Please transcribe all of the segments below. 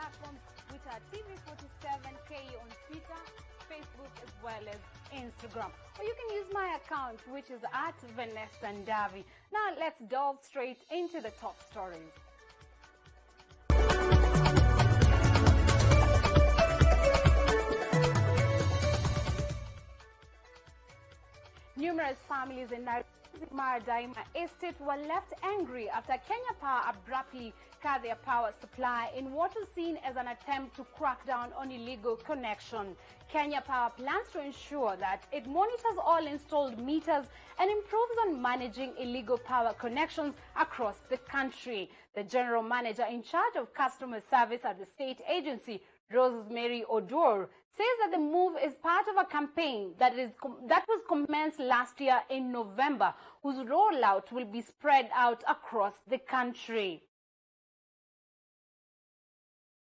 platforms, which are TV47K on Twitter, Facebook, as well as Instagram. Or you can use my account, which is at Vanessa Ndavi. Now let's delve straight into the top stories. Numerous families in Maradaima Estate were left angry after Kenya Power abruptly cut their power supply in what was seen as an attempt to crack down on illegal connection. Kenya Power plans to ensure that it monitors all installed meters and improves on managing illegal power connections across the country. The general manager in charge of customer service at the state agency, Rosemary Odor, says that the move is part of a campaign that was commenced last year in November, whose rollout will be spread out across the country.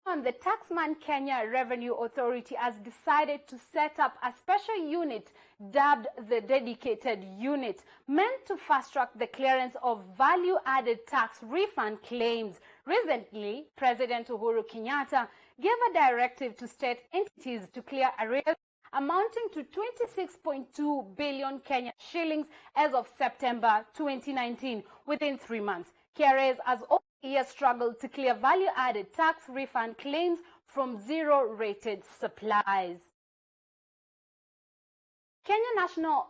The Taxman Kenya Revenue Authority has decided to set up a special unit dubbed the Dedicated Unit, meant to fast-track the clearance of value-added tax refund claims. Recently, President Uhuru Kenyatta gave a directive to state entities to clear arrears amounting to 26.2 billion Kenya shillings as of September 2019, within 3 months. KRAs has all year struggled to clear value-added tax refund claims from zero-rated supplies. Kenya National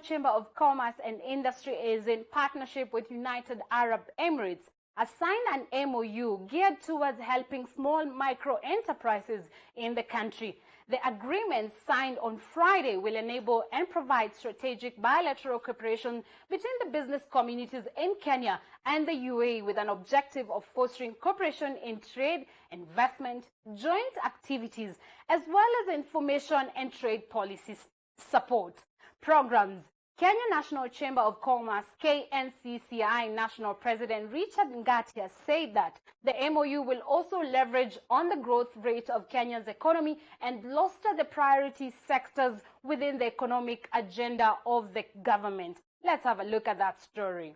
Chamber of Commerce and Industry is in partnership with United Arab Emirates has signed an MOU geared towards helping small micro-enterprises in the country. The agreement signed on Friday will enable and provide strategic bilateral cooperation between the business communities in Kenya and the UAE, with an objective of fostering cooperation in trade, investment, joint activities, as well as information and trade policy support programs. Kenya National Chamber of Commerce, KNCCI National President Richard Ngatia said that the MOU will also leverage on the growth rate of Kenya's economy and bolster the priority sectors within the economic agenda of the government. Let's have a look at that story.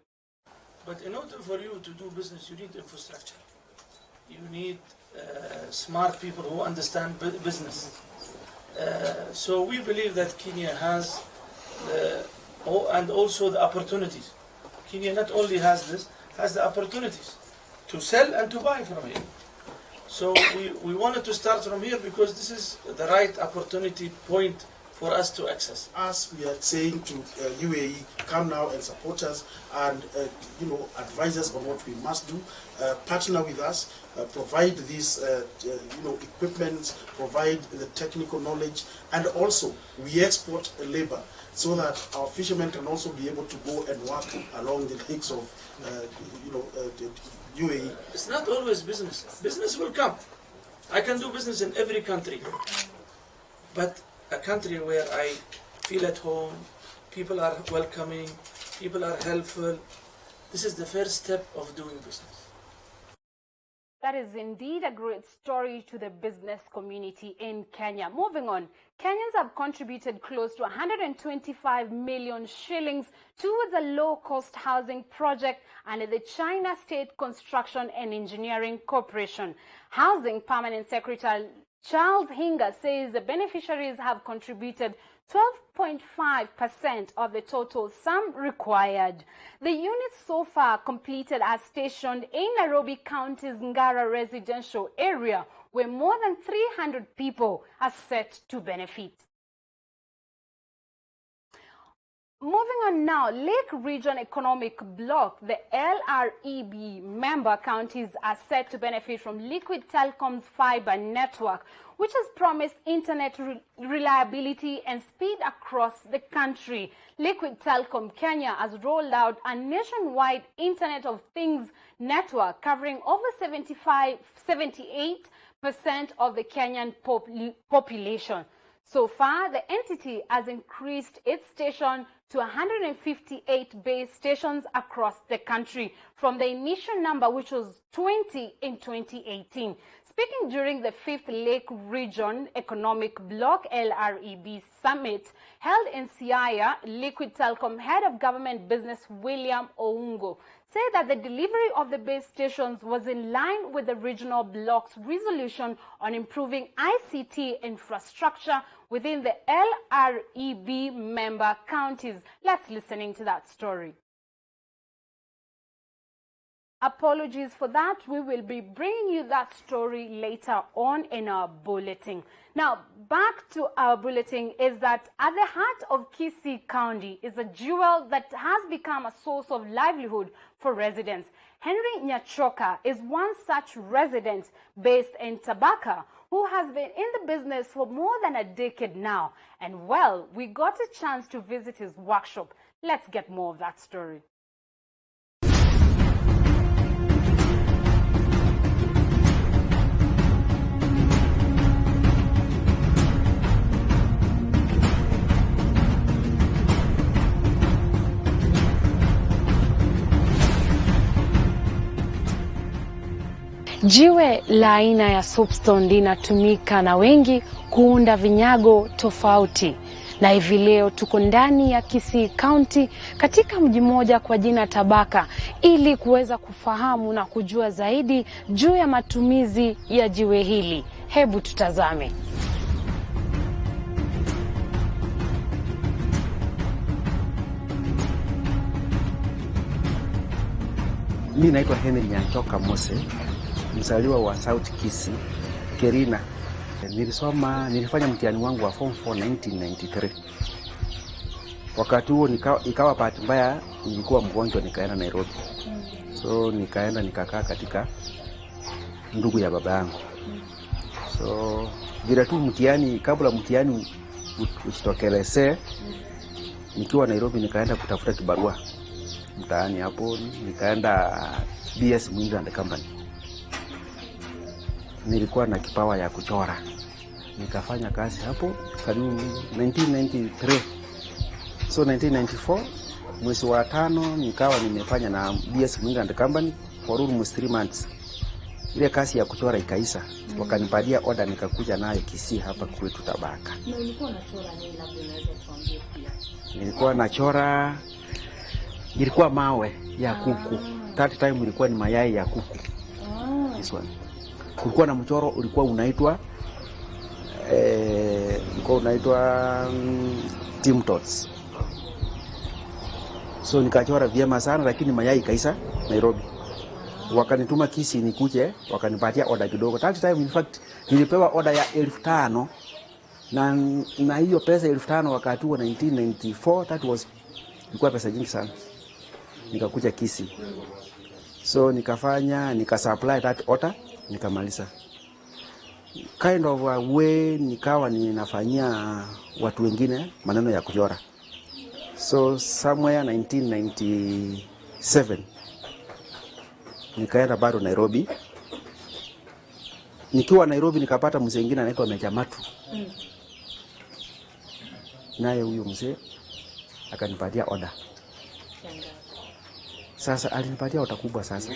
But in order for you to do business, you need infrastructure. You need smart people who understand business. So we believe that Kenya has and also the opportunities. Kenya not only has this, has the opportunities to sell and to buy from here. So we wanted to start from here because this is the right opportunity point for us to access. As we are saying to UAE, come now and support us and advise us on what we must do, partner with us, provide this equipment, provide the technical knowledge, and also we export labor so that our fishermen can also be able to go and work along the lakes of the UAE. It's not always business. Business will come. I can do business in every country, but a country where I feel at home, people are welcoming, people are helpful. This is the first step of doing business. That is indeed a great story to the business community in Kenya. Moving on, Kenyans have contributed close to 125 million shillings towards a low-cost housing project under the China State Construction and Engineering Corporation. Housing Permanent Secretary Charles Hinga says the beneficiaries have contributed 12.5% of the total sum required. The units so far completed are stationed in Nairobi County's Ngara residential area, where more than 300 people are set to benefit. Moving on now, Lake Region Economic Bloc, the LREB member counties are set to benefit from Liquid Telecom's fiber network, which has promised internet reliability and speed across the country. Liquid Telecom Kenya has rolled out a nationwide Internet of Things network covering over 78% of the Kenyan population. So far, the entity has increased its station to 158 base stations across the country from the initial number, which was 20 in 2018. Speaking during the 5th Lake Region Economic Bloc LREB Summit held in Siaya, Liquid Telecom Head of Government Business William Oungo said that the delivery of the base stations was in line with the regional bloc's resolution on improving ICT infrastructure within the LREB member counties. Let's listen into that story. Apologies for that. We will be bringing you that story later on in our bulletin. Now, back to our bulletin is that at the heart of Kisii County is a jewel that has become a source of livelihood for residents. Henry Nyachoka is one such resident based in Tabaka who has been in the business for more than a decade now. And well, we got a chance to visit his workshop. Let's get more of that story. Jiwe la aina ya soapstone linatumika na wengi kuunda vinyago tofauti. Na hivi leo tuko ndani ya Kisii County katika mji mmoja kwa jina Tabaka ili kuweza kufahamu na kujua zaidi juu ya matumizi ya jiwe hili. Hebu tutazame. Mimi naitwa Henry Nyachoka Mose, mzaliwa wa South Kisii, Kerina. Nilifanya mtihani wangu wa form 4 1993. Wakati huo ikawa bahati mbaya nilikuwa mgonjwa nikaenda Nairobi. So nikaenda nikakaa katika ndugu ya baba yangu. So bila tu mtihani, kabla mtihani usitokelezee, nikiwa Nairobi nikaenda kutafuta kibarua mtaani hapo, nikaenda BS Mwingi and Company. Nilikuwa na kipawa ya kuchora. Nikafanya kazi hapo karibu 1993. So 1994 mwezi wa 5 nikawa nimefanya na BS Mwingi and Company for almost 3 months. Ile kazi ya kuchora ikaisha. Wakanipatia order nikakuja nayo Kisii hapa kwetu Tabaka. Na ulikuwa unachora nini labda unaweza tuambie pia? Nilikuwa nachora, ilikuwa mawe ya kuku. That time ilikuwa ni mayai ya kuku. This one. Kulikuwa na mchoro ulikuwa unaitwa Team Tots. So nikachora vyema sana, lakini mayai kaisa Nairobi. Wakanituma Kisii nikuje, wakanipatia order kidogo. That time in fact nilipewa order ya 1500 na hiyo pesa 1500 wakati wa 1994 that was ilikuwa pesa nyingi sana. Nikakuja Kisii. So nikasupply that order, nikamaliza. Kind of a way nikawa ninafanyia watu wengine maneno ya kuchora. So somewhere 1997 nikaenda bado Nairobi. Nikiwa Nairobi nikapata mzee mwingine anaitwa Meja Matu. Naye huyo mzee akanipatia order. Sasa alinipatia order kubwa sasa.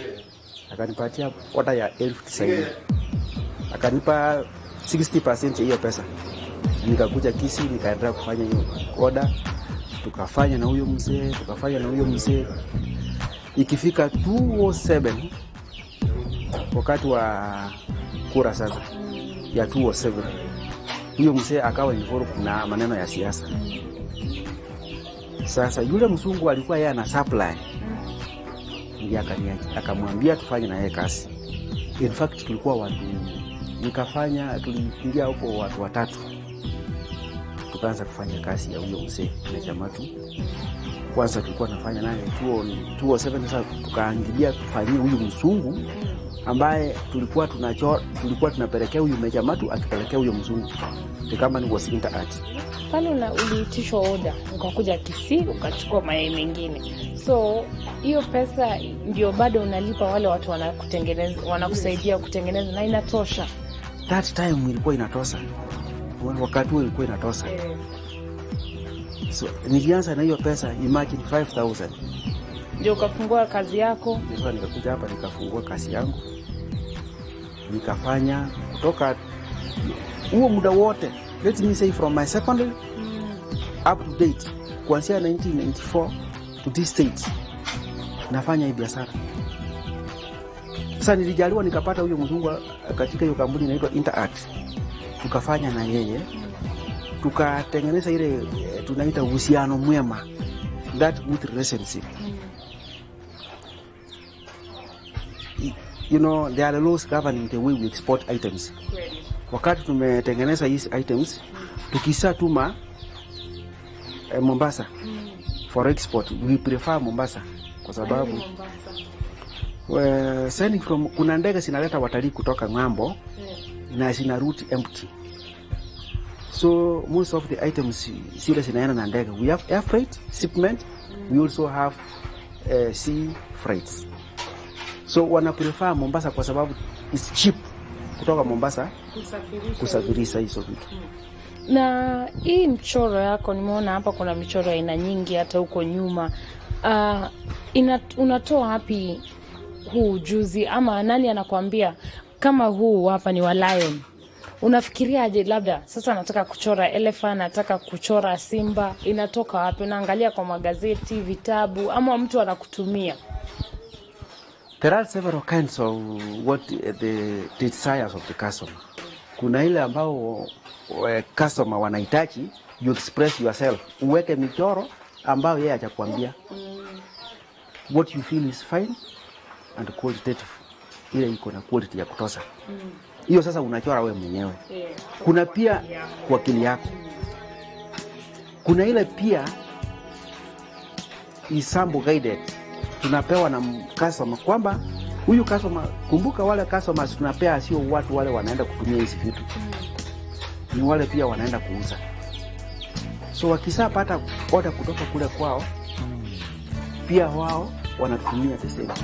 Akanipatia order ya 1090. Akanipa 60% hiyo pesa. Nikakuja Kisii nikaendelea kufanya hiyo order. Tukafanya na huyo mzee. Ikifika 207 wakati wa kura sasa ya 207 huyo mzee akawa involved na maneno ya siasa. Sasa yule mzungu alikuwa yeye ana supply. Ndiye akamwambia tufanye na yeye kazi. In fact tulikuwa watu, tuliingia huko watu 3. Tukaanza kufanya kazi ya huyo mzee na Jamatu. Kwanza tulikuwa nafanya naye 207, sasa tukaangilia kufanyia huyu mzungu ambaye tulikuwa tunapelekea huyu Mejamatu akipelekea huyo mzungu. The company was Interart. Pale uliitishwa order, ukakuja Kisii ukachukua mayai mengine. So hiyo pesa ndio bado unalipa wale watu wanakusaidia kutengeneza na inatosha. That time ilikuwa inatosha. Wakati huo ilikuwa inatosha. So nilianza na hiyo pesa, imagine 5000. ndio ukafungua kazi yako? Sasa nikakuja hapa nikafungua kazi yangu, nikafanya kutoka huo muda wote, let me say from my secondary up to date, kuanzia 1994 to this date nafanya hii biashara. Sasa nilijaliwa nikapata huyo mzungu katika hiyo kampuni inaitwa Interact, tukafanya na yeye, tukatengeneza ile tunaita uhusiano mwema, that good relationship. You know, there are laws governing the way we export items. Wakati tumetengeneza hizi items, tukishatuma Mombasa for export, we prefer Mombasa kwa sababu sending from, kuna ndege zinaleta watalii kutoka ng'ambo na zina route empty. So most of the items zile zinaenda na ndege. We have air freight shipment, we also have sea freights. So wana prefer Mombasa kwa sababu it's cheap kutoka Mombasa kusafirisha hizo vitu. Na hii mchoro yako nimeona hapa kuna michoro aina nyingi hata huko nyuma. Unatoa wapi huu ujuzi, ama nani anakuambia kama huu hapa ni wa lion? Unafikiriaje labda sasa nataka kuchora elephant, nataka kuchora simba, inatoka wapi? Unaangalia kwa magazeti, vitabu, ama mtu anakutumia? There are several kinds of what the desires of the customer. Kuna ile ambao customer wanahitaji you express yourself, uweke michoro ambao yeye atakwambia what you feel is fine and qualitative, ile iko na quality ya kutosha. Hiyo sasa unachora wewe mwenyewe. Kuna pia kwa akili yako. Kuna ile pia is sample guided, tunapewa na customer kwamba huyu customer, kumbuka wale customers tunapea sio watu wale wanaenda kutumia hizi vitu, ni wale pia wanaenda kuuza. So wakisapata order kutoka kule kwao, pia wao wanatumia the same.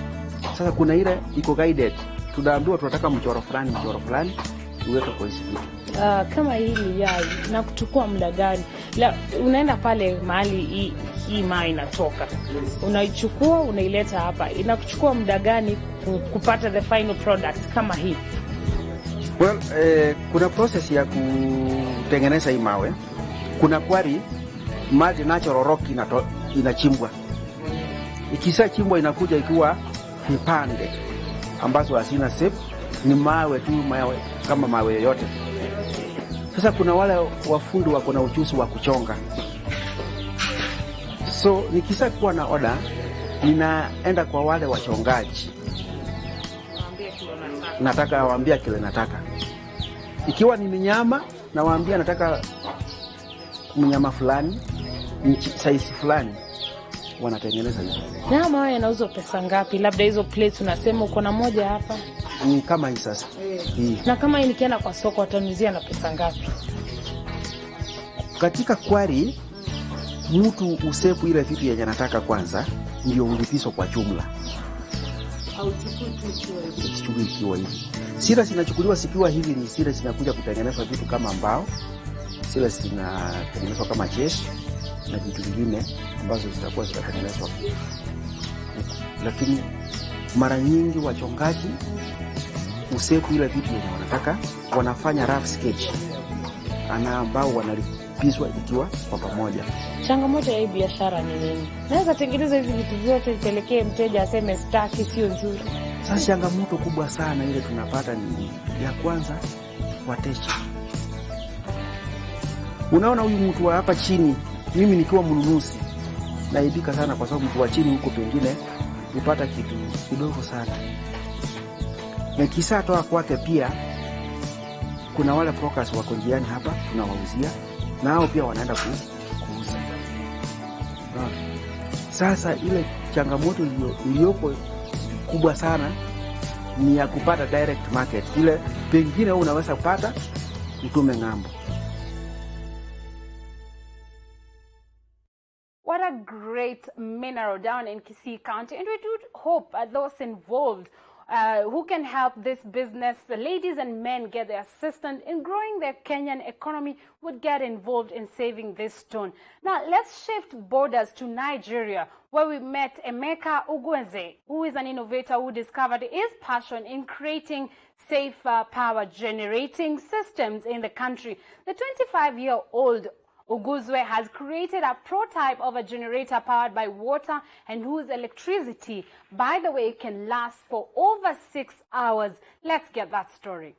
Sasa kuna ile iko guided, tunaambiwa tunataka mchoro fulani tuweke kwa hizi vitu. Kama hili yai na kuchukua muda gani? Unaenda pale mahali hii mai inatoka, unaichukua unaileta hapa, inakuchukua muda gani kupata the final product kama hii? Well, kuna process ya kutengeneza hii mawe. Kuna quarry, maji natural rock inachimbwa. Ikisha chimbwa inakuja ikiwa vipande ambazo hazina shape, ni mawe tu, mawe kama mawe yoyote. Sasa kuna wale wafundi wako na ujuzi wa kuchonga. So nikisha kuwa na order, ninaenda kwa wale wachongaji, nataka waambia kile nataka. Ikiwa ni mnyama na waambia nataka mnyama fulani, size fulani, wanatengeneza hizo. Na mawe yanauzwa pesa ngapi? Labda hizo plates unasema uko na moja hapa ni kama hii sasa. Na kama hii nikienda kwa soko watanuzia na pesa ngapi? Katika quarry mtu usepu ile vitu yenye anataka kwanza ndio ulipiso kwa jumla. Au kichukui kiwa hivi. Sira zinachukuliwa sikiwa hivi, ni sira zinakuja kutengenezwa vitu kama mbao. Sira zinatengenezwa kama jeshi na vitu vingine ambazo zitakuwa zinatengenezwa. Lakini mara nyingi wachongaji usepu ile vitu yenye wanataka, wanafanya rough sketch ana ambao wanalipiswa ikiwa kwa pamoja. Changamoto ya hii biashara ni nini? Naweza tengeneza hizi vitu vyote nipelekee mteja aseme staki sio nzuri. Sasa changamoto kubwa sana ile tunapata ni ya kwanza, wateja. Unaona huyu mtu wa hapa chini, mimi nikiwa mnunuzi naibika sana kwa sababu mtu wa chini huko pengine upata kitu kidogo sana. Na kisa toa kwake pia kuna wale brokers wako njiani hapa tunawauzia, na hao pia wanaenda kuuza. Sasa ile changamoto iliyoko kubwa sana ni ya kupata direct market. Ile pengine unaweza kupata mtume ng'ambo. What a great mineral down in Kisii County, and we do hope those involved who can help this business, the ladies and men get their assistance in growing their Kenyan economy, would get involved in saving this stone. Now, let's shift borders to Nigeria, where we met Emeka Ugwenze, who is an innovator who discovered his passion in creating safer power generating systems in the country. The 25-year-old Uguzwe has created a prototype of a generator powered by water and whose electricity, by the way, can last for over 6 hours. Let's get that story.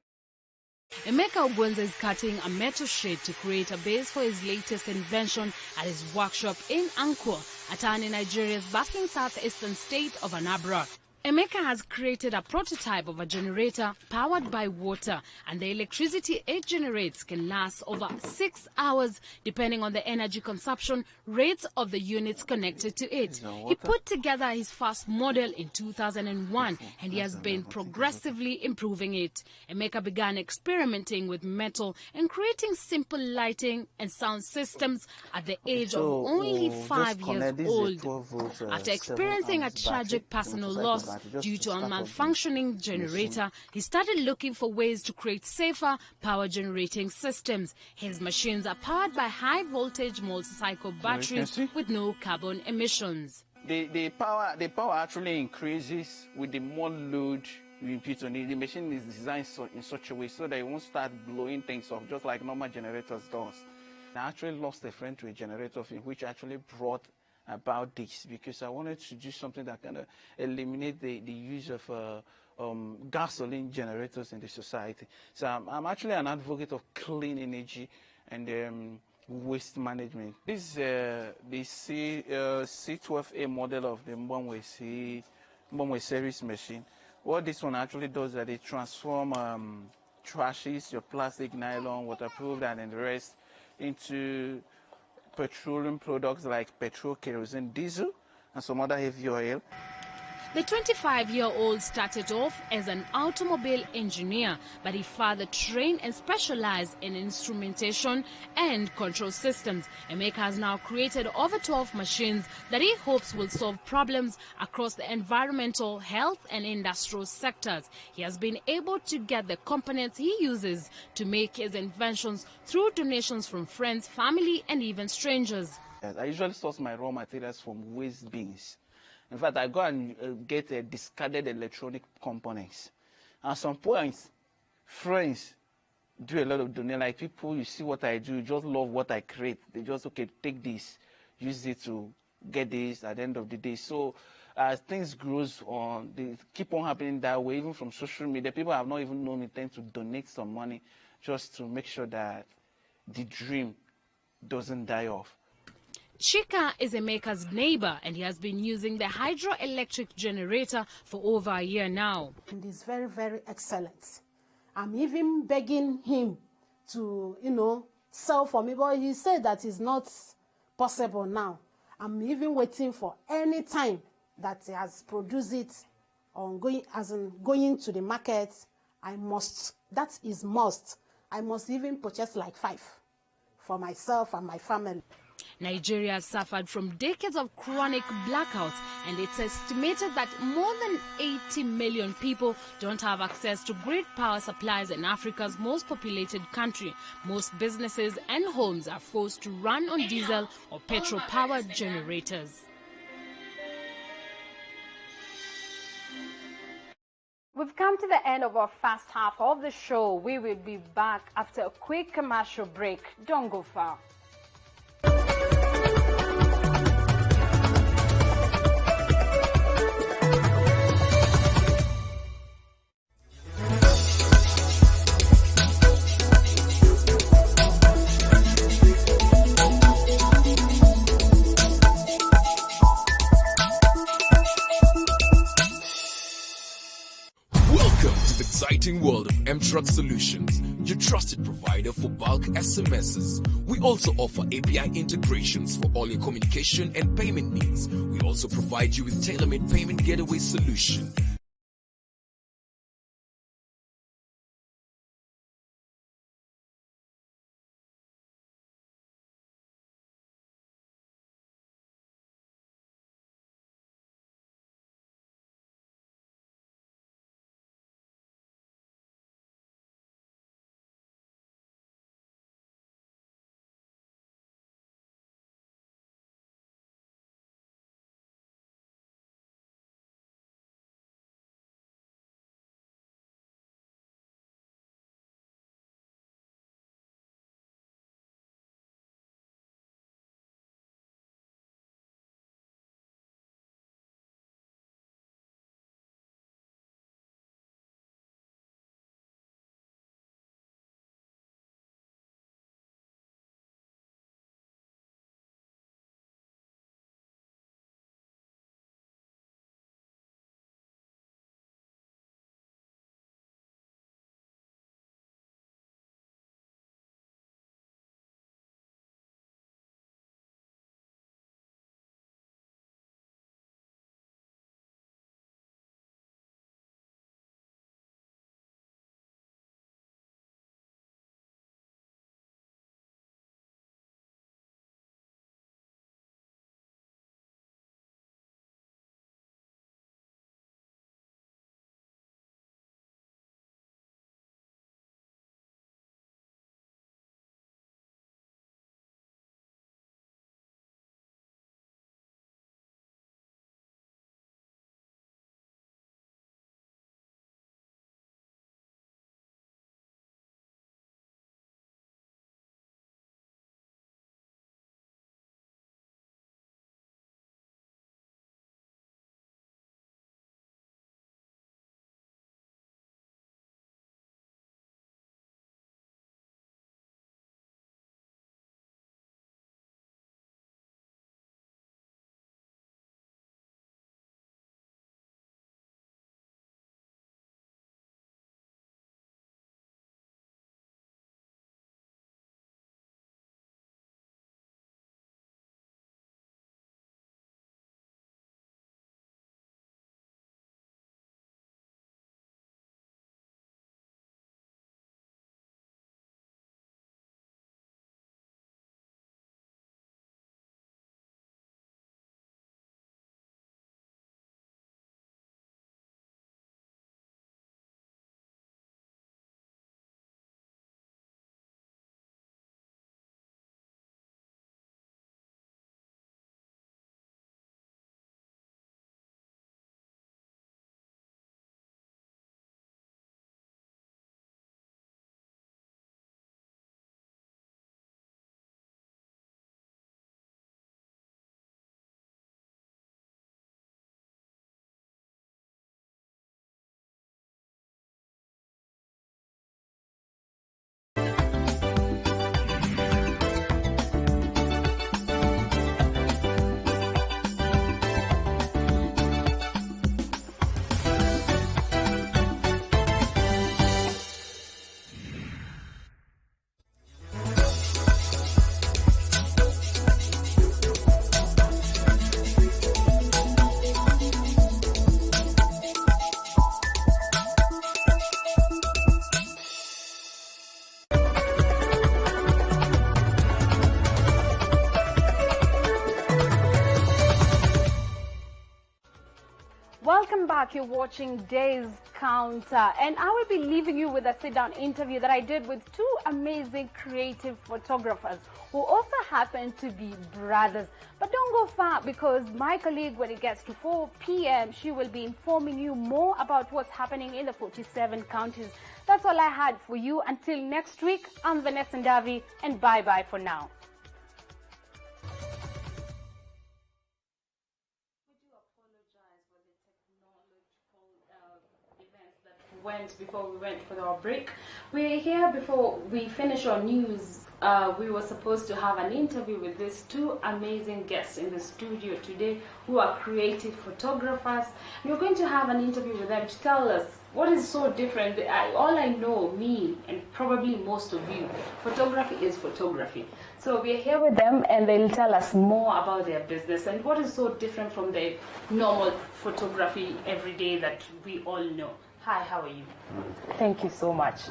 Emeka Ugwenze is cutting a metal sheet to create a base for his latest invention at his workshop in Ankur, a town in Nigeria's bustling southeastern state of Anambra. Emeka has created a prototype of a generator powered by water, and the electricity it generates can last over 6 hours depending on the energy consumption rates of the units connected to it. He put together his first model in 2001 and he has been progressively improving it. Emeka began experimenting with metal and creating simple lighting and sound systems at the age of only 5 years old. After experiencing a tragic personal loss due to a malfunctioning generator, he started looking for ways to create safer power generating systems. His machines are powered by high voltage multi-cycle batteries with no carbon emissions. The power actually increases with the more load you input on it. The machine is designed in such a way so that it won't start blowing things off just like normal generators does. I actually lost a friend to a generator which actually brought about this, because I wanted to do something that kind of eliminate the use of gasoline generators in the society. So I'm actually an advocate of clean energy and waste management. This is the C12A model of the Mbonwe series machine. What this one actually does is that it transforms trashes, your plastic, nylon, waterproof, and the rest into petroleum products like petrol, kerosene, diesel, and some other heavy oil. The 25-year-old started off as an automobile engineer, but he further trained and specialized in instrumentation and control systems. Emeka has now created over 12 machines that he hopes will solve problems across the environmental, health, and industrial sectors. He has been able to get the components he uses to make his inventions through donations from friends, family, and even strangers. I usually source my raw materials from waste bins. In fact, I go and get discarded electronic components. At some points, friends do a lot of donating. Like people, you see what I do, you just love what I create. They just, okay, take this, use it to get this at the end of the day. So as things grows on, they keep on happening that way, even from social media. People have not even known me tend to donate some money just to make sure that the dream doesn't die off. Chika is Emeka's neighbor, and he has been using the hydroelectric generator for over a year now. And it's very, very excellent. I'm even begging him to, sell for me, but he said that is not possible now. I'm even waiting for any time that he has produced it on going to the market. That is must. I must even purchase like 5 for myself and my family. Nigeria has suffered from decades of chronic blackouts, and it's estimated that more than 80 million people don't have access to grid power supplies in Africa's most populated country. Most businesses and homes are forced to run on diesel or petrol-powered generators. We've come to the end of our first half of the show. We will be back after a quick commercial break. Don't go far. Exciting world of M-Truck Solutions, your trusted provider for bulk SMSs. We also offer API integrations for all your communication and payment needs. We also provide you with tailor-made payment gateway solution. back. You're watching Days Counter, and I will be leaving you with a sit-down interview that I did with two amazing creative photographers who also happen to be brothers. But don't go far, because my colleague, when it gets to 4 p.m., she will be informing you more about what's happening in the 47 counties. That's all I had for you. Until next week, I'm Vanessa Ndavi, and bye-bye for now. Went before we went for our break. We're here before we finish our news. We were supposed to have an interview with these two amazing guests in the studio today who are creative photographers. We're going to have an interview with them to tell us what is so different. All I know, me and probably most of you, photography is photography. So we're here with them, and they'll tell us more about their business and what is so different from the normal photography every day that we all know. Hi, how are you? Thank you so much.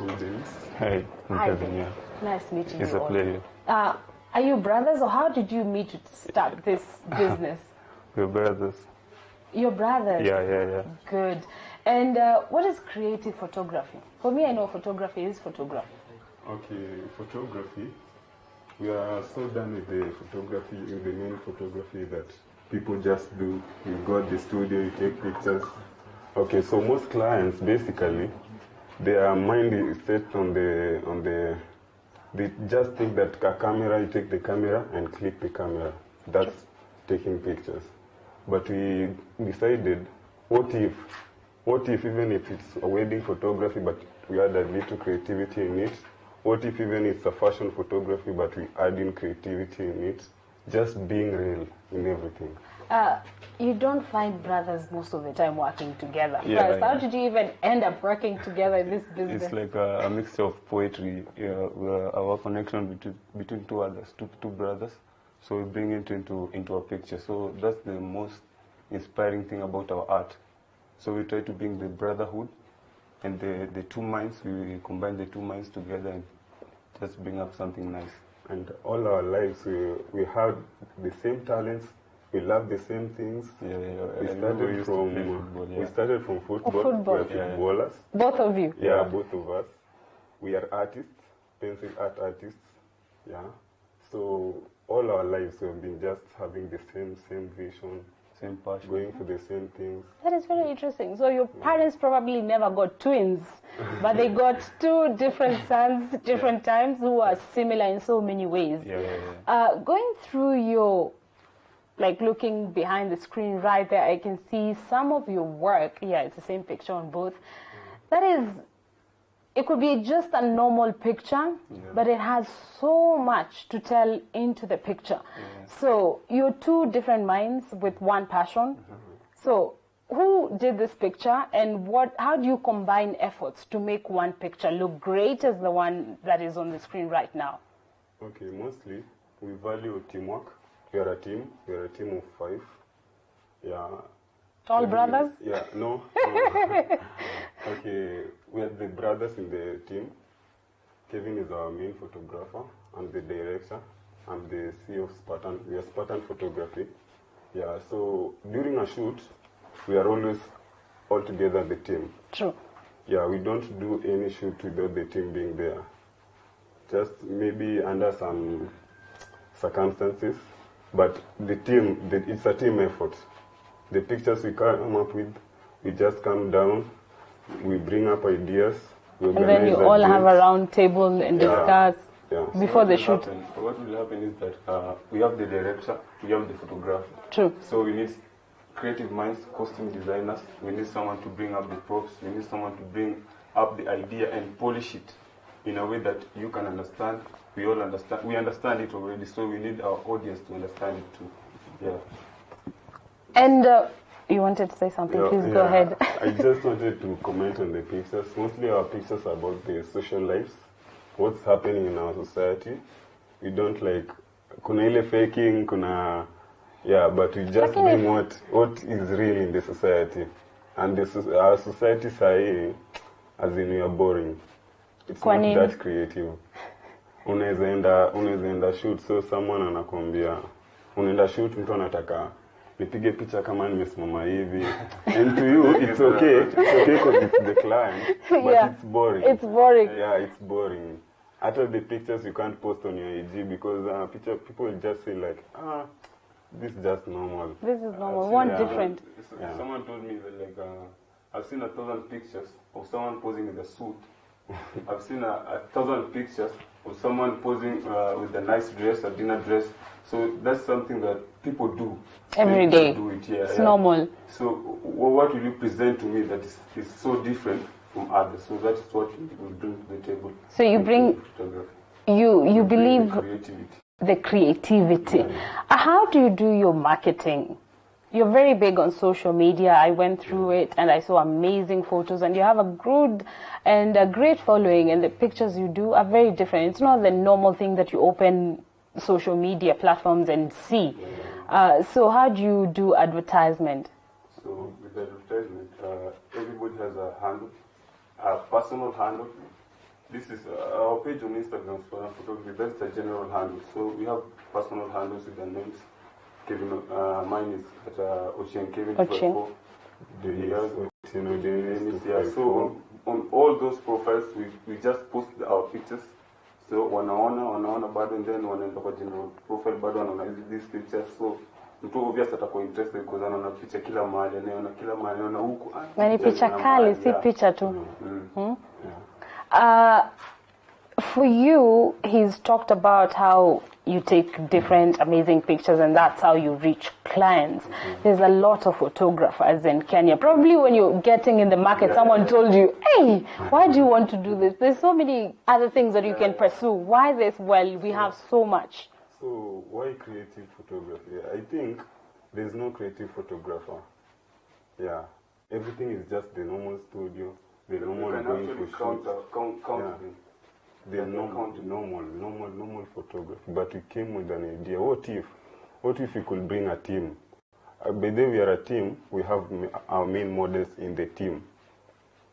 Hey, Hi, Kevin. nice meeting It's you a all. pleasure. Are you brothers, or how did you meet to start this business? We're brothers. Your brothers? Yeah. Good. And what is creative photography? For me, I know photography is photography. Okay, photography. We are so done with the photography, with the main photography that people just do. You go at the studio, you take pictures. Okay, so most clients basically, their mind is set on the. They just think that a camera, you take the camera and click the camera. That's taking pictures. But we decided, what if even if it's a wedding photography, but we add a little creativity in it? What if even it's a fashion photography, but we add in creativity in it? Just being real in everything. You don't find brothers most of the time working together. Yeah, First, how yeah. did you even end up working together in this business? It's like a mixture of poetry. Our connection between two brothers. So we bring it into a picture. So that's the most inspiring thing about our art. So we try to bring the brotherhood and the two minds. We combine the two minds together and just bring up something nice. And all our lives, we have the same talents. We love the same things. We started from football. Football. We are footballers. Both of you? Yeah, both of us. We are artists, pencil art artists. Yeah. So all our lives we have been just having the same vision, same passion, going for the same things. That is very interesting. So your parents probably never got twins, but they got two different sons, different times, who are similar in so many ways. Going through your, like looking behind the screen right there, I can see some of your work. Yeah, it's the same picture on both. That is, it could be just a normal picture, but it has so much to tell into the picture. So you're two different minds with one passion. So who did this picture, and how do you combine efforts to make one picture look great as the one that is on the screen right now? Okay, mostly we value teamwork. We are a team. We are a team of 5. Yeah. All brothers? Yeah, no. Okay, we are the brothers in the team. Kevin is our main photographer and the director. I'm the CEO of Spartan. We are Spartan Photography. Yeah, so during a shoot, we are always all together, the team. True. Yeah, we don't do any shoot without the team being there. Just maybe under some circumstances. But the team, it's a team effort. The pictures we come up with, we just come down, we bring up ideas, we and then you all have a round table and discuss before the shoot. What will happen is that we have the director, we have the photographer. True. So we need creative minds, costume designers, we need someone to bring up the props, we need someone to bring up the idea and polish it in a way that you can understand. We all understand. We understand it already, so we need our audience to understand it too. Yeah. And you wanted to say something? Please go ahead. I just wanted to comment on the pictures. Mostly our pictures are about the social lives, what's happening in our society. We don't like kuna ile faking, kuna but we just bring what is real in the society. And our society sahi, as in we are boring. It's not that creative. Unaweza enda shoot, so someone anakuambia unaenda shoot, mtu anataka nipige picha kama nimesimama hivi. And to you, it's okay because it's the client, but Yeah. it's boring. It's boring. Yeah, it's boring. After the pictures you can't post on your IG because people will just say like, this is just normal. This is normal. One Yeah. different. Yeah. Someone told me that like I've seen 1,000 pictures of someone posing with a suit. I've seen 1,000 pictures of someone posing with a nice dress, a dinner dress. So that's something that people do Every People day. Do it, yeah, It's yeah. normal. So what will you present to me that is so different from others? So that is what we bring to the table. So you bring- photography. You Bring believe creativity. the creativity. How do you do your marketing? You're very big on social media. I went through it and I saw amazing photos, and you have a good and a great following, and the pictures you do are very different. It's not the normal thing that you open social media platforms and see. So how do you do advertisement? So with advertisement, everybody has a handle, a personal handle. This is our page on Instagram, Spartan Photography. That's a general handle. So we have personal handles with the names. Kevin, mine is at Ocean Kevin Ocean. 24. Dennis, Yeah. So on all those profiles, we just post our pictures. So wanaona bado, and then wanaenda kwa general profile bado wanaona these pictures. So mtu obvious atakuwa interested because anaona picha kila mahali, anaona kila mahali, anaona huku. Na ni picha kali, si picha tu. For you, he's talked about how you take different amazing pictures and that's how you reach clients. There's a lot of photographers in Kenya. Probably when you're getting in the market, someone told you, hey, why do you want to do this? There's so many other things that you can pursue. Why this? Well, we have so much. So why creative photography? I think there's no creative photographer. Yeah, everything is just the normal studio, the normal can going actually for count shoots. them. The normal photography. But we came with an idea. What if we could bring a team? By the way, we are a team. We have our main models in the team.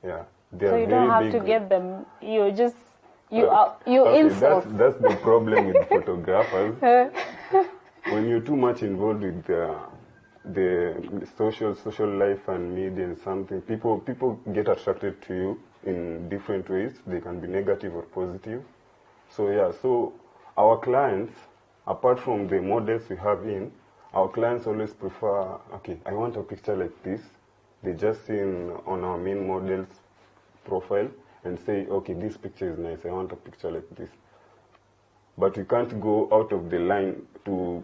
Yeah, they So are you very don't have big. to get them. You just, you Okay, insult. that's the problem with photographers. When you're too much involved with the social life and media and something, people get attracted to you in different ways. They can be negative or positive. So yeah, so our clients, apart from the models we have in, our clients always prefer, okay, I want a picture like this. They just see on our main model's profile and say, okay, this picture is nice, I want a picture like this. But we can't go out of the line to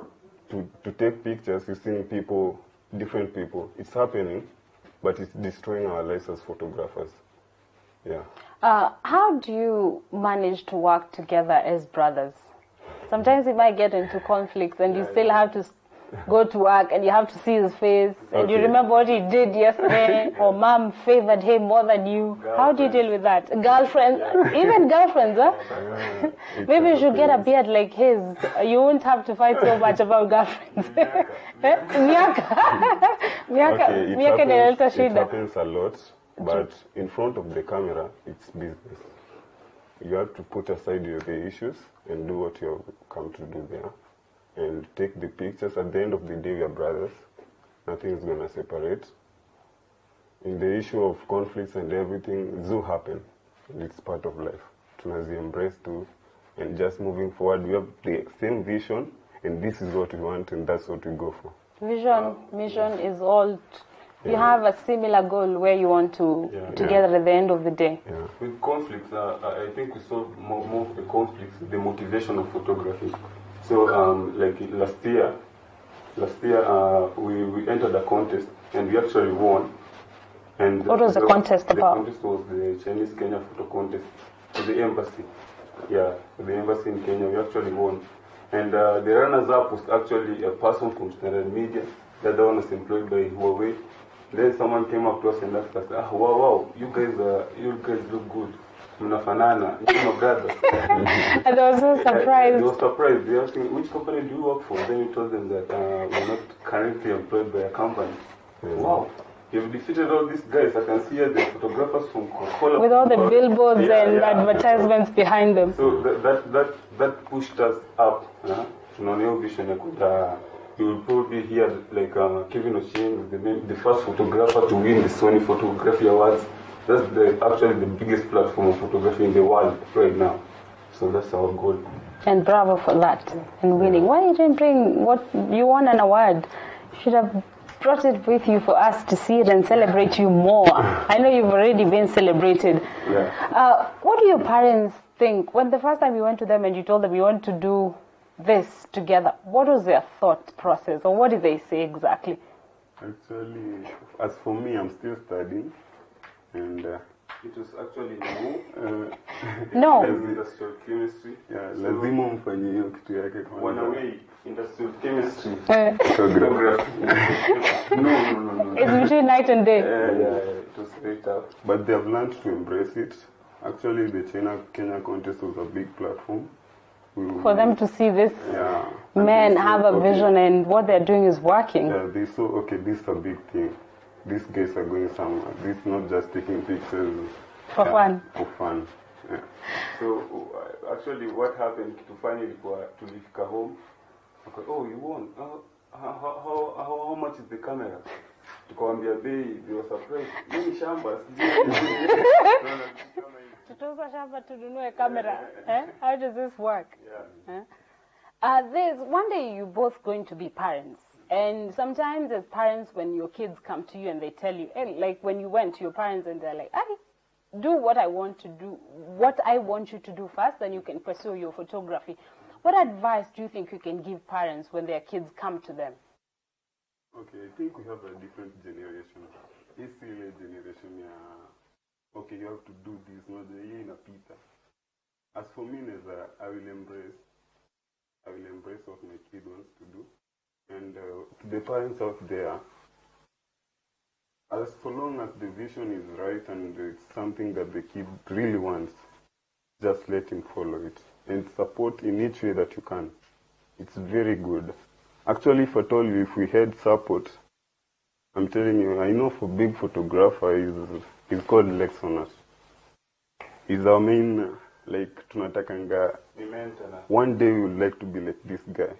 take pictures using people, different people. It's happening, but it's destroying our lives as photographers. Yeah. How do you manage to work together as brothers? Sometimes you might get into conflicts and you still have to go to work and you have to see his face and you Okay. remember what he did yesterday or mom favored him more than you. How do you deal with that? Girlfriends, even girlfriends, huh? It's Maybe you should get a happens. beard like his. You won't have to fight so much about girlfriends. Miaka inaleta It shida. happens a lot, but in front of the camera, it's business. You have to put aside the issues and do what you have come to do there. And take the pictures. At the end of the day, we are brothers. Nothing is going to separate. In the issue of conflicts and everything, do happen. It's part of life. Tunazi embrace too. And just moving forward, we have the same vision, and this is what we want, and that's what we go for. Vision, mission is all. You have a similar goal where you want to together at the end of the day. Yeah. With conflicts, I think we solve more of the conflicts, the motivation of photography. So, like last year, we entered a contest and we actually won. And What was the contest about? The contest was the Chinese Kenya photo contest for the embassy. Yeah, for the embassy in Kenya, we actually won. And the runners-up was actually a person from Standard Media. The other one was employed by Huawei. Then someone came up to us and asked us, wow, you guys look good. Mnafanana, you're my brothers. And they were so They surprised. were surprised. They asked me, which company do you work for? Then we told them that we're not currently employed by a company. Wow, you've defeated all these guys. I can see here the photographers from Coca-Cola. With all the billboards and Yeah. advertisements behind them. So that pushed us up. Tunaona hiyo vision ya kuja you will probably hear like Kevin Ochieng, the first photographer to win the Sony Photography Awards. That's actually the biggest platform of photography in the world right now. So that's our goal. And bravo for that and winning. Why you didn't bring what you won an award? You should have brought it with you for us to see it and celebrate you more. I know you've already been celebrated. Yeah. What do your parents think when the first time you went to them and you told them you want to do this together? What was their thought process, or what did they say exactly? Actually, as for me, I'm still studying, and it was actually no. Industrial chemistry. Yeah, lazima mfanye hiyo kitu yake kwanza. One away, industrial chemistry. Photography. No. It's between night and day. Yeah, it was very tough. But they have learned to embrace it. Actually, the Kenya contest was a big platform. For them to see this men have a vision and what they're doing is working. Yeah, they saw, okay, this is a big thing. These guys are going somewhere. This is not just taking pictures. For fun. For fun. Yeah. So, actually, what happened to finally tulifika home? Okay, oh, you won. How much is the camera? Tukawambia bei, they were surprised. Mimi shamba, Tutuza shamba tununue camera. How does this work? Yeah. There's one day you're both going to be parents. And sometimes as parents, when your kids come to you and they tell you, like when you went to your parents and they're like, do what I want to do, what I want you to do first, then you can pursue your photography. What advice do you think you can give parents when their kids come to them? Okay, I think we have a different generation. This generation, okay, you have to do this, not the year in a pita. As for me, I will embrace what my kid wants to do. And to the parents out there, as so long as the vision is right and it's something that the kid really wants, just let him follow it and support in each way that you can. It's very good. Actually, if I told you, if we had support, I'm telling you, I know for big photographer is called Lexonas. He's our main, like, tunatakanga. One day we would like to be like this guy.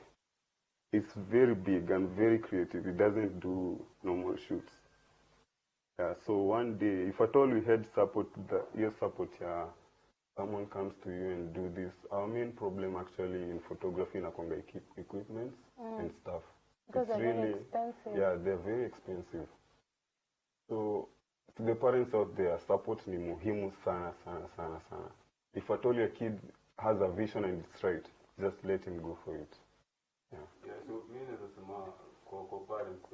It's very big and very creative. He doesn't do normal shoots. Yeah, so one day, if at all we had support, your support, someone comes to you and do this. Our main problem actually in photography in Akonga equipment and stuff. Because it's they're very expensive. Yeah, they're very expensive. So to the parents out there, support ni muhimu sana. If at all your kid has a vision and it's right, just let him go for it. Yeah, so mimi nasema kwa parents,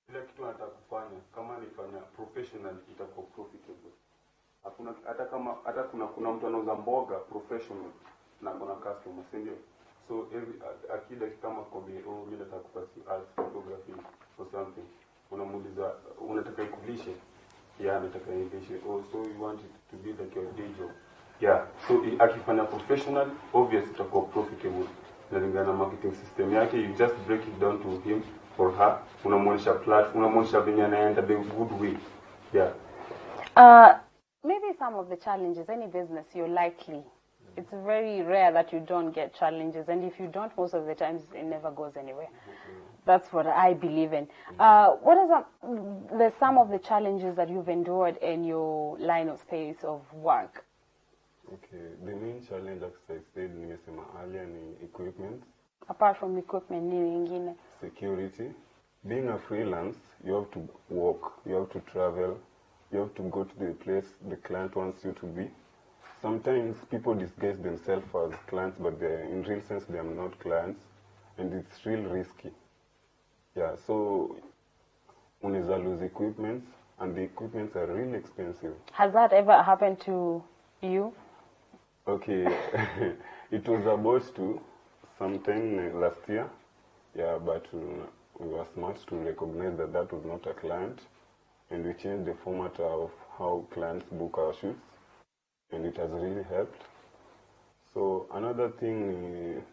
kila kitu anataka kufanya kama nifanya professional itakuwa profitable. Hakuna hata kuna mtu anauza mboga professional na kuna customer, si ndio? So akida kama kwambie mimi nataka kupasi art photography or something, unamuuliza unataka ikulishe? Yeah, nataka ikulishe. So you want it to be like your day job. Yeah, so akifanya professional, obviously itakuwa profitable. Nalingana marketing system yake, you just break it down to him or her, unamuonesha platform, unamuonesha venye anaenda the good way. Yeah. Maybe some of the challenges, any business, you're likely. It's very rare that you don't get challenges, and if you don't, most of the times it never goes anywhere. That's what I believe in. What are some of the challenges that you've endured in your line of space of work? Okay, the main challenge, as I said, nimesema earlier, ni equipment. Apart from equipment, nini ingine? Security. Being a freelance, you have to walk, you have to travel, you have to go to the place the client wants you to be. Sometimes people disguise themselves as clients, but in real sense they are not clients, and it's real risky. Yeah, so unaweza lose equipment, and the equipments are really expensive. Has that ever happened to you? Okay, it was about to sometime last year, yeah, but we were smart to recognize that was not a client, and we changed the format of how clients book our shoots, and it has really helped. So another thing,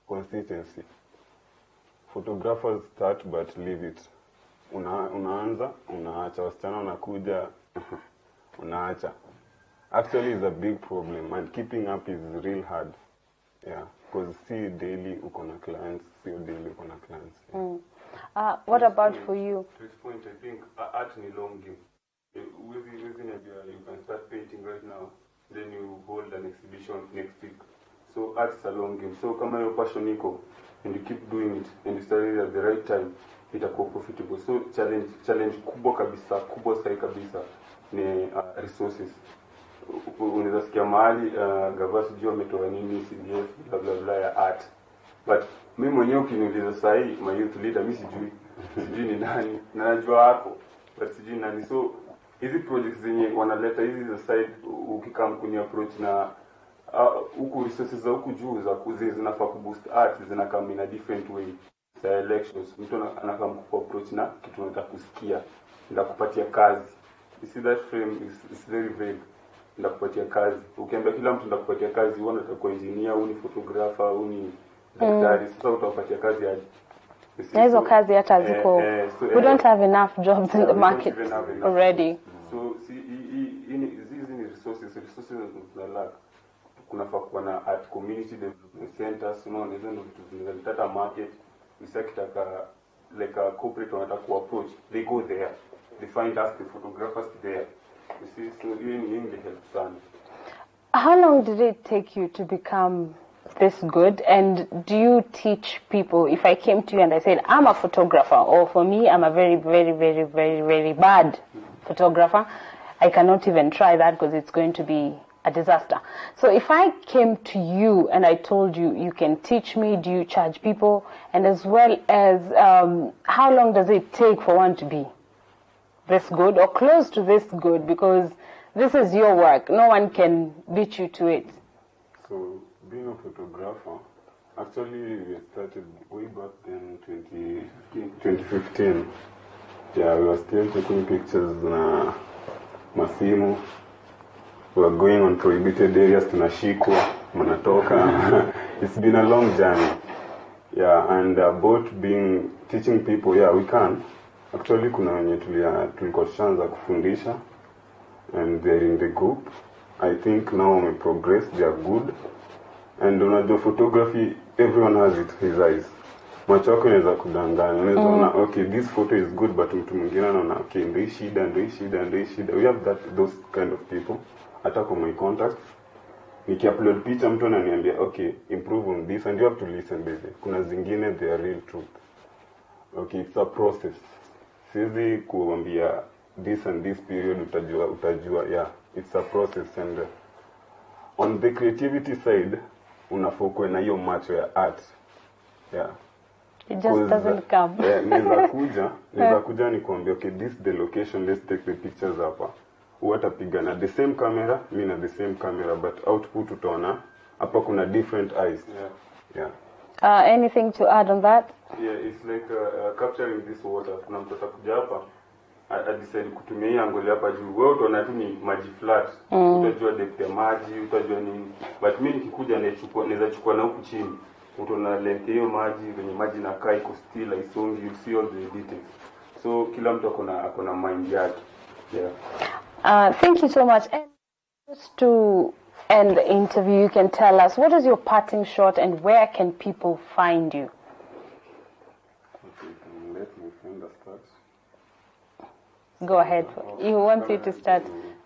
consistency. Photographers start but leave it. Unaanza, unaacha, wasichana unakuja, unaacha. Actually, it's a big problem, and keeping up is real hard. Yeah, because see daily uko na clients, see daily uko na clients. What about for you? To this point, I think art ni long game. You can start painting right now, then you hold an exhibition next week. So art is a long game. So kama your passion iko, and you keep doing it, and you start it at the right time, itakuwa profitable. So challenge kubwa sahi kabisa ni resources. Unaweza sikia mahali gava sijui wametoa nini CDF bla bla bla ya art, but mimi mwenyewe ukiniuliza sahi my youth leader mimi sijui ni nani, na najua hapo but sijui nani. So hizi projects zenye wanaleta hizi za side, ukikam kuni approach na huku resources za huku juu za kuzi zinafaa kuboost art, zinakam in a different way. Sa elections mtu anakam ku approach na kitu unataka kusikia, ndakupatia kazi. You see that frame is very vague. Ndakupatia kazi. Ukiambia kila mtu ndakupatia kazi, wewe utakuwa engineer, uni photographer, uni daktari, sasa utapatia kazi aje? Na hizo kazi hata ziko. We don't have enough jobs in the market already. So see hizi ni resources na lack. Kunafaa kuwa na art community development centers, unaona hizo ndio vitu zinazoleta market. Msakitaka like a corporate wanataka ku approach, they go there, they find us the photographers there. You see, so in the help sana. How long did it take you to become this good, and do you teach people? If I came to you and I said I'm a photographer, or for me I'm a very very very very very bad photographer, I cannot even try that because it's going to be a disaster. So if I came to you and I told you you can teach me, do you charge people? And as well as how long does it take for one to be this good or close to this good, because this is your work, no one can beat you to it? So being a photographer, actually we started way back in 2015. Yeah, we were still taking pictures na masimu. We were going on prohibited areas, tunashikwa, manatoka. It's been a long journey. Yeah, and about teaching people, yeah, we can. Actually kuna wenye tulikuwa tushaanza kufundisha, and they're in the group. I think now we progress, they are good. And unajua photography, everyone has his eyes. Macho yako inaweza kudanganya. Unaweza ona, okay, this photo is good, but mtu mwingine anaona, okay, ndio shida. We have those kind of people. Hata kwa my contacts, nikiupload picha mtu ananiambia, okay, improve on this, and you have to listen baby. Kuna zingine they are real truth. Okay, it's a process. Siwezi kuambia this and this period utajua, yeah, it's a process. And on the creativity side, unafokwe na hiyo macho ya art. Yeah. It just doesn't come. Niza kuja ni kuambia, okay, this is the location, let's take the pictures hapa. Watapiga na the same camera, mimi na the same camera, but output utaona hapa kuna different eyes. Yeah. Anything to add on that? Yeah, it's like capturing this water. Kuna mtu atakuja hapa, decide kutumia hii angle hapa juu. Wewe utaona tu ni maji flat. Utajua depth ya maji, utajua nini. But mimi nikikuja naweza chukua na huku chini. Utaona length hiyo maji, venye maji na kai iko still haisongi, you see all the details. So kila mtu akona mind yake. Yeah. Thank you so much. And just to end the interview, you can tell us, what is your parting shot and where can people find you? Okay, let me find the start. Go ahead. You want you to start.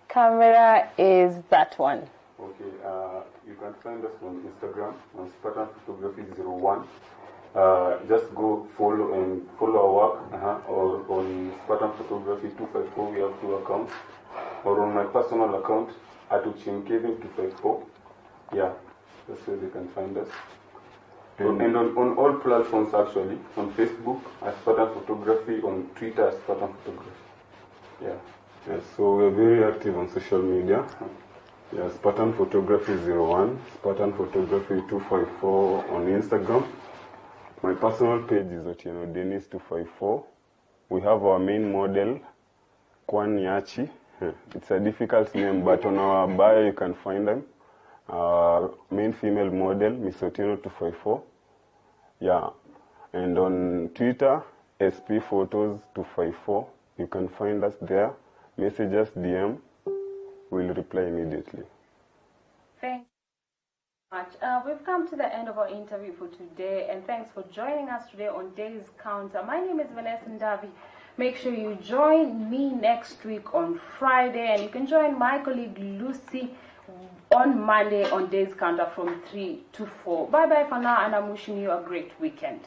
Camera is that one. Okay, you can find us on Instagram, on Spartan Photography 01. Just go follow our work, or on Spartan Photography 254, we have 2 accounts. Or on my personal account, @Kevin 254. Yeah, that's where they can find us. And on all platforms actually, on Facebook as Spartan Photography, on Twitter as Spartan Photography. Yeah. Yeah, so we're very active on social media. Yeah, Spartan Photography 01, Spartan Photography 254 on Instagram. My personal page is Otieno Dennis 254. We have our main model, Kwan Yachi. It's a difficult name, but on our bio you can find them. Our main female model, Miss Otieno 254. Yeah, and on Twitter, SP Photos 254. You can find us there. Message us, DM. We'll reply immediately. Thank you. much. We've come to the end of our interview for today, and thanks for joining us today on Days Counter. My name is Vanessa Ndavi. Make sure you join me next week on Friday, and you can join my colleague Lucy on Monday on Days Counter from 3 to 4. Bye-bye for now, and I'm wishing you a great weekend.